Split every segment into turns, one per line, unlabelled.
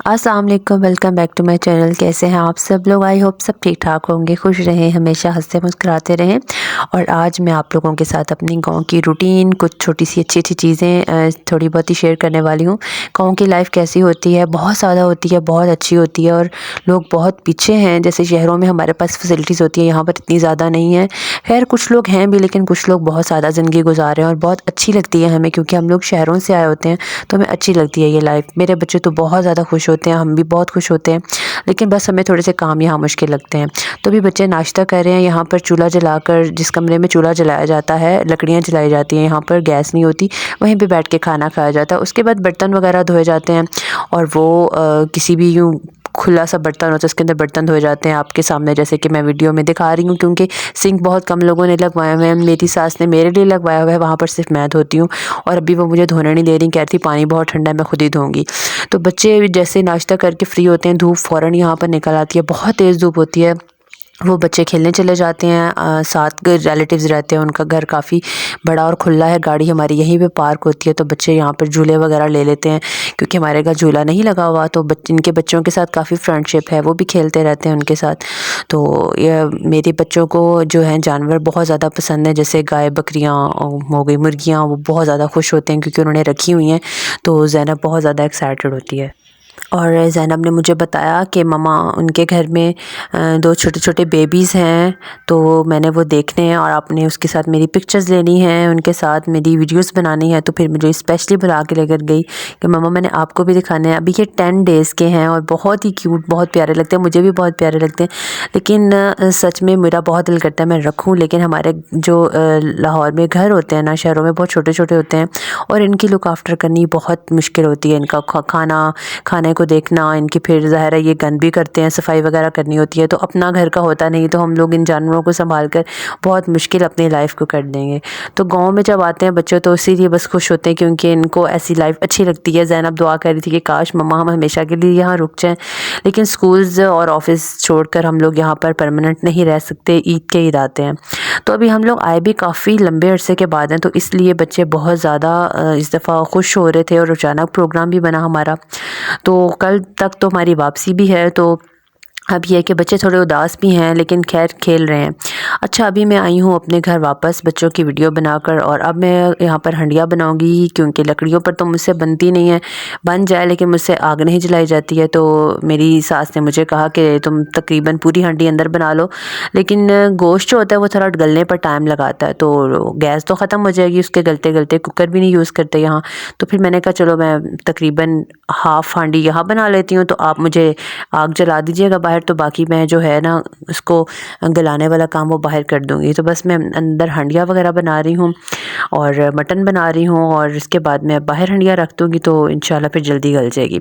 अस्सलाम वालेकुम, welcome back to my channel. कैसे हैं आप सब लोग? आई होप सब ठीक ठाक होंगे, खुश रहें, हमेशा हंसते मुस्कुराते रहें। और आज मैं आप लोगों के साथ अपनी गांव की रूटीन, कुछ छोटी सी अच्छी अच्छी चीज़ें थोड़ी बहुत ही शेयर करने वाली हूँ। गांव की लाइफ कैसी होती है, बहुत ज़्यादा होती है, बहुत अच्छी होती है और लोग बहुत पीछे हैं। जैसे शहरों में हमारे पास फैसिलिटीज़ होती है, यहाँ पर इतनी ज़्यादा नहीं है। खैर कुछ लोग हैं भी, लेकिन कुछ लोग बहुत ज़्यादा ज़िंदगी गुजार रहे हैं और बहुत अच्छी लगती है हमें, क्योंकि हम लोग शहरों से आए होते हैं तो हमें अच्छी लगती है ये लाइफ। मेरे बच्चे तो बहुत ज़्यादा खुश होते हैं, हम भी बहुत खुश होते हैं, लेकिन बस हमें थोड़े से काम यहाँ मुश्किल लगते हैं। तो अभी बच्चे नाश्ता कर रहे हैं यहाँ पर चूल्हा जलाकर। जिस कमरे में चूल्हा जलाया जाता है, लकड़ियाँ जलाई जाती हैं, यहाँ पर गैस नहीं होती, वहीं पे बैठ के खाना खाया जाता है। उसके बाद बर्तन वगैरह धोए जाते हैं और वो किसी भी यूँ खुला सा बर्तन होता है उसके अंदर बर्तन धोए जाते हैं आपके सामने, जैसे कि मैं वीडियो में दिखा रही हूँ। क्योंकि सिंक बहुत कम लोगों ने लगवाए हुए हैं, मेरी सास ने मेरे लिए लगवाया हुआ है, वहाँ पर सिर्फ मैं धोती हूँ और अभी वो मुझे धोने नहीं दे रही, कहती पानी बहुत ठंडा है, मैं खुद ही धोऊंगी। तो बच्चे जैसे नाश्ता करके फ्री होते हैं, धूप फ़ौरन यहाँ पर निकल आती है, बहुत तेज़ धूप होती है। वो बच्चे खेलने चले जाते हैं, साथ रिलेटिव्स रहते हैं, उनका घर काफ़ी बड़ा और खुला है, गाड़ी हमारी यहीं पे पार्क होती है। तो बच्चे यहाँ पर झूले वगैरह ले लेते हैं, क्योंकि हमारे घर झूला नहीं लगा हुआ। तो इनके बच्चों के साथ काफ़ी फ्रेंडशिप है, वो भी खेलते रहते हैं उनके साथ। तो ये मेरे बच्चों को जो है जानवर बहुत ज़्यादा पसंद है, जैसे गाय, बकरियाँ हो गई, मुर्गियाँ, वो बहुत ज़्यादा खुश होते हैं क्योंकि उन्होंने रखी हुई हैं। तो ज़ैनब बहुत ज़्यादा एक्साइटेड होती है। और ज़ैनब ने मुझे बताया कि मम्मा उनके घर में 2 छोटे-छोटे बेबीज़ हैं, तो मैंने वो देखने हैं और आपने उसके साथ मेरी पिक्चर्स लेनी है, उनके साथ मेरी वीडियोस बनानी है। तो फिर मुझे स्पेशली बुला के लेकर गई कि मम्मा मैंने आपको भी दिखाने हैं। अभी ये 10 डेज़ के हैं और बहुत ही क्यूट, बहुत प्यारे लगते हैं, मुझे भी बहुत प्यारे लगते हैं। लेकिन सच में मेरा बहुत दिल करता है मैं रखूँ, लेकिन हमारे जो लाहौर में घर होते हैं ना, शहरों में बहुत छोटे-छोटे होते हैं और इनकी लुक आफ्टर करनी बहुत मुश्किल होती है। इनका खाने को देखना, इनकी फिर ज़ाहिर है ये गंद भी करते हैं, सफाई वगैरह करनी होती है, तो अपना घर का होता नहीं, तो हम लोग इन जानवरों को संभाल कर बहुत मुश्किल अपनी लाइफ को कर देंगे। तो गाँव में जब आते हैं बच्चे तो इसीलिए बस खुश होते हैं क्योंकि इनको ऐसी लाइफ अच्छी लगती है। ज़ैनब दुआ कर रही थी कि काश मम्मा हम हमेशा के लिए यहाँ रुक जाएँ, लेकिन स्कूल्स और ऑफिस छोड़कर हम लोग यहाँ पर परमानेंट नहीं रह सकते, ईद के ईद आते हैं। तो अभी हम लोग आए भी काफ़ी लंबे अरसे के बाद हैं, तो इसलिए बच्चे बहुत ज़्यादा इस दफ़ा खुश हो रहे थे और अचानक प्रोग्राम भी बना हमारा। तो कल तक तो हमारी वापसी भी है, तो अब ये है कि बच्चे थोड़े उदास भी हैं, लेकिन खैर खेल रहे हैं। अच्छा, अभी मैं आई हूँ अपने घर वापस बच्चों की वीडियो बनाकर, और अब मैं यहाँ पर हंडिया बनाऊँगी, क्योंकि लकड़ियों पर तो मुझसे बनती नहीं है, बन जाए लेकिन मुझसे आग नहीं जलाई जाती है। तो मेरी सास ने मुझे कहा कि तुम तकरीबन पूरी हंडी अंदर बना लो, लेकिन गोश्त जो होता है वो थोड़ा गलने पर टाइम लगाता है, तो गैस तो ख़त्म हो जाएगी उसके गलते गलते, कुकर भी नहीं यूज़ करते यहाँ। तो फिर मैंने कहा चलो मैं तकरीबन हाफ़ हांडी यहाँ बना लेती हूँ, तो आप मुझे आग जला दीजिएगा बाहर, तो बाकी मैं जो है ना उसको गलाने वाला काम वो बाहर कर दूँगी। तो बस मैं अंदर हंडिया वगैरह बना रही हूँ और मटन बना रही हूँ, और इसके बाद मैं बाहर हंडिया रख दूँगी तो इंशाल्लाह फिर जल्दी गल जाएगी।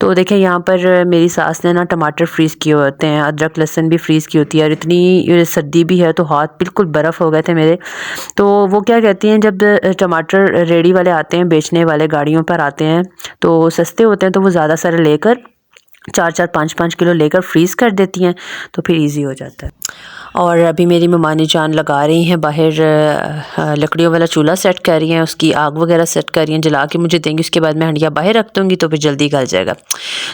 तो देखिए यहाँ पर मेरी सास ने ना टमाटर फ्रीज़ किए होते हैं, अदरक लहसुन भी फ्रीज़ की होती है, और इतनी सर्दी भी है तो हाथ बिल्कुल बर्फ़ हो गए थे मेरे। तो वो क्या कहती हैं, जब टमाटर रेडी वाले आते हैं, बेचने वाले गाड़ियों पर आते हैं, तो सस्ते होते हैं, तो वो ज़्यादा सारे लेकर 4-4 5-5 किलो लेकर फ्रीज़ कर देती हैं, तो फिर ईज़ी हो जाता है। और अभी मेरी ममानी जान लगा रही हैं बाहर, लकड़ियों वाला चूल्हा सेट कर रही हैं, उसकी आग वगैरह सेट कर रही हैं, जला के मुझे देंगी, उसके बाद मैं हंडिया बाहर रख दूँगी तो फिर जल्दी गल जाएगा।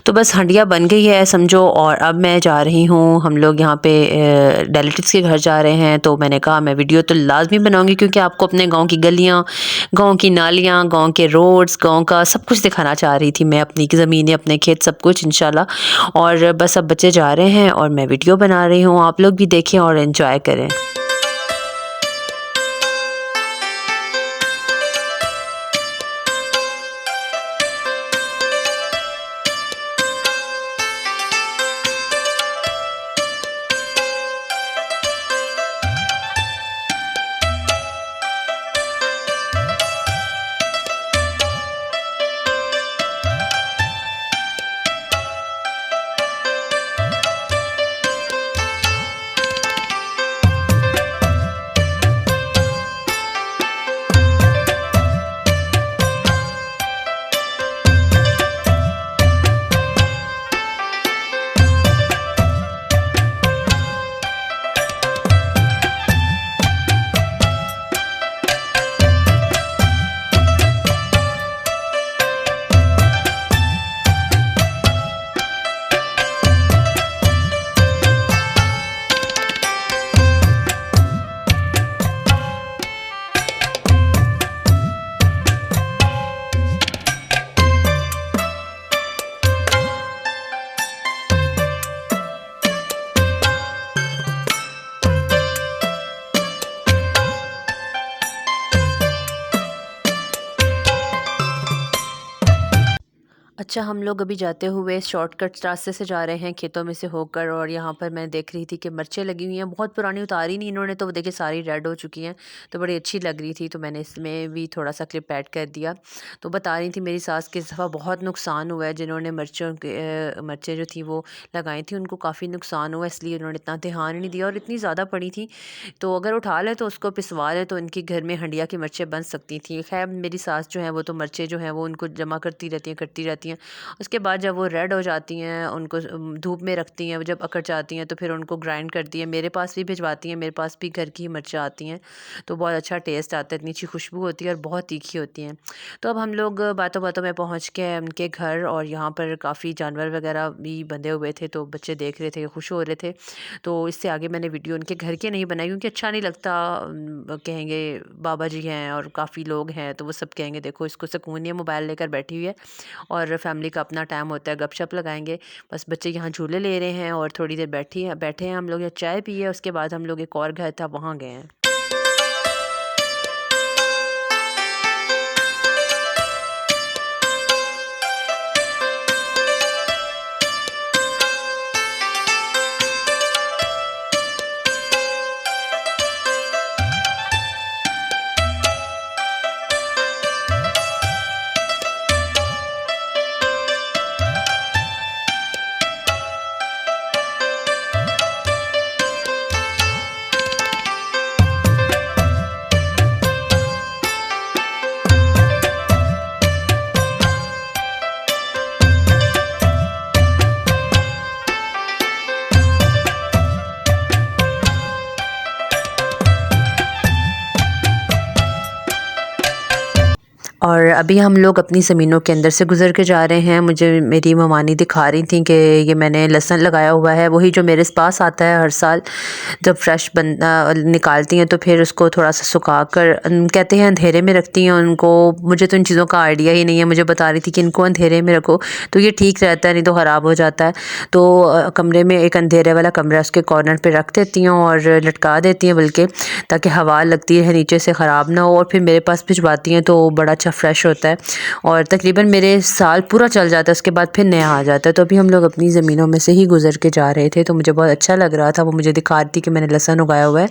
तो बस हंडिया बन गई है समझो, और अब मैं जा रही हूँ, हम लोग यहाँ पे रिलेटिव्स के घर जा रहे हैं। तो मैंने कहा मैं वीडियो तो लाजमी बनाऊँगी, क्योंकि आपको अपने गाँव की गलियाँ, गाँव की नालियाँ, गाँव के रोड्स, गाँव का सब कुछ दिखाना चाह रही थी मैं, अपनी ज़मीनें, अपने खेत, सब कुछ इंशाल्लाह। और बस अब बच्चे जा रहे हैं और मैं वीडियो बना रही हूँ, आप लोग भी देखें और एंजॉय करें। अच्छा, हम लोग अभी जाते हुए शॉर्टकट रास्ते से जा रहे हैं खेतों में से होकर, और यहाँ पर मैं देख रही थी कि मिर्चें लगी हुई हैं, बहुत पुरानी, उतारी नहीं इन्होंने, तो वो देखिए सारी रेड हो चुकी हैं। तो बड़ी अच्छी लग रही थी, तो मैंने इसमें भी थोड़ा सा क्लिप ऐड कर दिया। तो बता रही थी मेरी सास कि इस दफ़ा बहुत नुकसान हुआ है, जिन्होंने मिर्चें जो थी वो लगाई थी उनको काफ़ी नुकसान हुआ, इसलिए उन्होंने इतना ध्यान नहीं दिया, और इतनी ज़्यादा पड़ी थी तो अगर उठा ले तो उसको पिसवा ले तो इनके घर में हंडिया की मिर्चें बन सकती थी। खैर मेरी सास जो है वो तो मिर्चें जो हैं वो उनको जमा करती रहती हैं। उसके बाद जब वो रेड हो जाती हैं उनको धूप में रखती हैं, जब अकड़ जाती हैं तो फिर उनको ग्राइंड करती हैं, मेरे पास भी भिजवाती हैं, मेरे पास भी घर की ही मिर्चें आती हैं। तो बहुत अच्छा टेस्ट आता है, इतनी अच्छी खुशबू होती है और बहुत तीखी होती हैं। तो अब हम लोग बातों बातों में पहुँच के उनके घर, और यहाँ पर काफ़ी जानवर वगैरह भी बंधे हुए थे, तो बच्चे देख रहे थे, खुश हो रहे थे। तो इससे आगे मैंने वीडियो उनके घर के नहीं बनाई, क्योंकि अच्छा नहीं लगता। कहेंगे बाबा जी हैं और काफ़ी लोग हैं, तो वो सब कहेंगे देखो इसको सुकून नहीं है, मोबाइल लेकर बैठी हुई है, और फैमिली का अपना टाइम होता है, गपशप लगाएंगे। बस बच्चे यहाँ झूले ले रहे हैं और थोड़ी देर बैठे हैं हम लोग, या चाय पी है, उसके बाद हम लोग एक और घर था वहाँ गए हैं। और अभी हम लोग अपनी ज़मीनों के अंदर से गुज़र के जा रहे हैं। मुझे मेरी ममानी दिखा रही थी कि ये मैंने लहसुन लगाया हुआ है, वही जो मेरे पास आता है हर साल। जब फ्रेश निकालती हैं तो फिर उसको थोड़ा सा सुखा कर कहते हैं अंधेरे में रखती हैं उनको। मुझे तो इन चीज़ों का आइडिया ही नहीं है, मुझे बता रही थी कि इनको अंधेरे में रखो तो ये ठीक रहता है, नहीं तो ख़राब हो जाता है। तो कमरे में एक अंधेरे वाला कमरा है, उसके कॉर्नर पे रख देती हैं और लटका देती हैं, बल्कि ताकि हवा लगती है नीचे से ख़राब ना हो, और फिर मेरे पास भिजवाती हैं तो बड़ा अच्छा फ्रेश होता है, और तकरीबन मेरे साल पूरा चल जाता है, उसके बाद फिर नया आ जाता है। तो अभी हम लोग अपनी ज़मीनों में से ही गुजर के जा रहे थे, तो मुझे बहुत अच्छा लग रहा था। वो मुझे दिखा रही थी कि मैंने लहसुन उगाया हुआ है।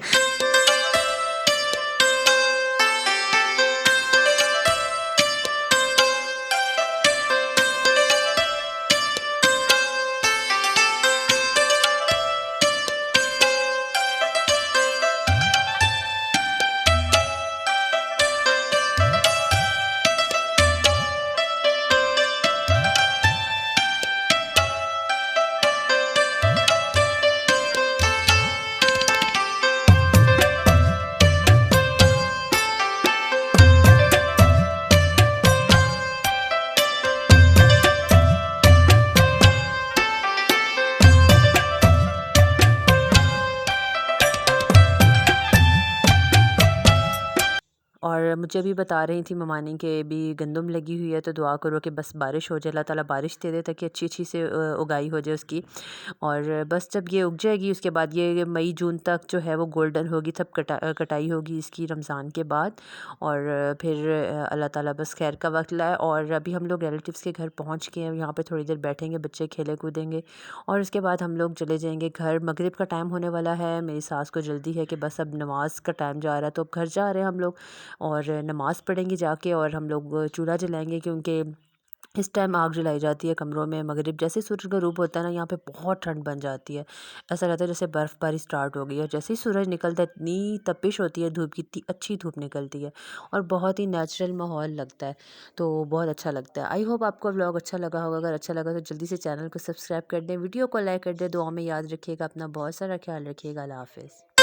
और मुझे भी बता रही थी ममानी कि भी गंदम लगी हुई है, तो दुआ करो कि बस बारिश हो जाए, अल्लाह ताला बारिश दे दे ताकि अच्छी अच्छी से उगाई हो जाए उसकी। और बस जब ये उग जाएगी उसके बाद ये मई जून तक जो है वो गोल्डन होगी, तब कटाई होगी इसकी रमज़ान के बाद। और फिर अल्लाह ताला बस खैर का वक्त लाए। और अभी हम लोग रिलेटिव्स के घर पहुँच गए हैं, यहाँ पे थोड़ी देर बैठेंगे, बच्चे खेले कूदेंगे, और उसके बाद हम लोग चले जाएंगे घर। मगरिब का टाइम होने वाला है, मेरी सास को जल्दी है कि बस अब नमाज का टाइम जा रहा है, तो अब घर जा रहे हैं हम लोग और नमाज़ पढ़ेंगे जाके, और हम लोग चूल्हा जलाएंगे, क्योंकि इस टाइम आग जलाई जाती है कमरों में। मगरिब जैसे ही सूरज का रूप होता है ना, यहाँ पे बहुत ठंड बन जाती है, ऐसा लगता है जैसे बर्फ़बारी स्टार्ट हो गई है। जैसे ही सूरज निकलता है इतनी तपिश होती है धूप की, इतनी अच्छी धूप निकलती है, और बहुत ही नेचुरल माहौल लगता है, तो बहुत अच्छा लगता है। आई होप आपको व्लॉग अच्छा लगा होगा। अगर अच्छा लगा तो जल्दी से चैनल को सब्सक्राइब कर दें, वीडियो को लाइक कर दें, दुआ में याद रखिएगा, अपना बहुत सारा ख्याल रखिएगा। अल्लाह हाफ़िज़।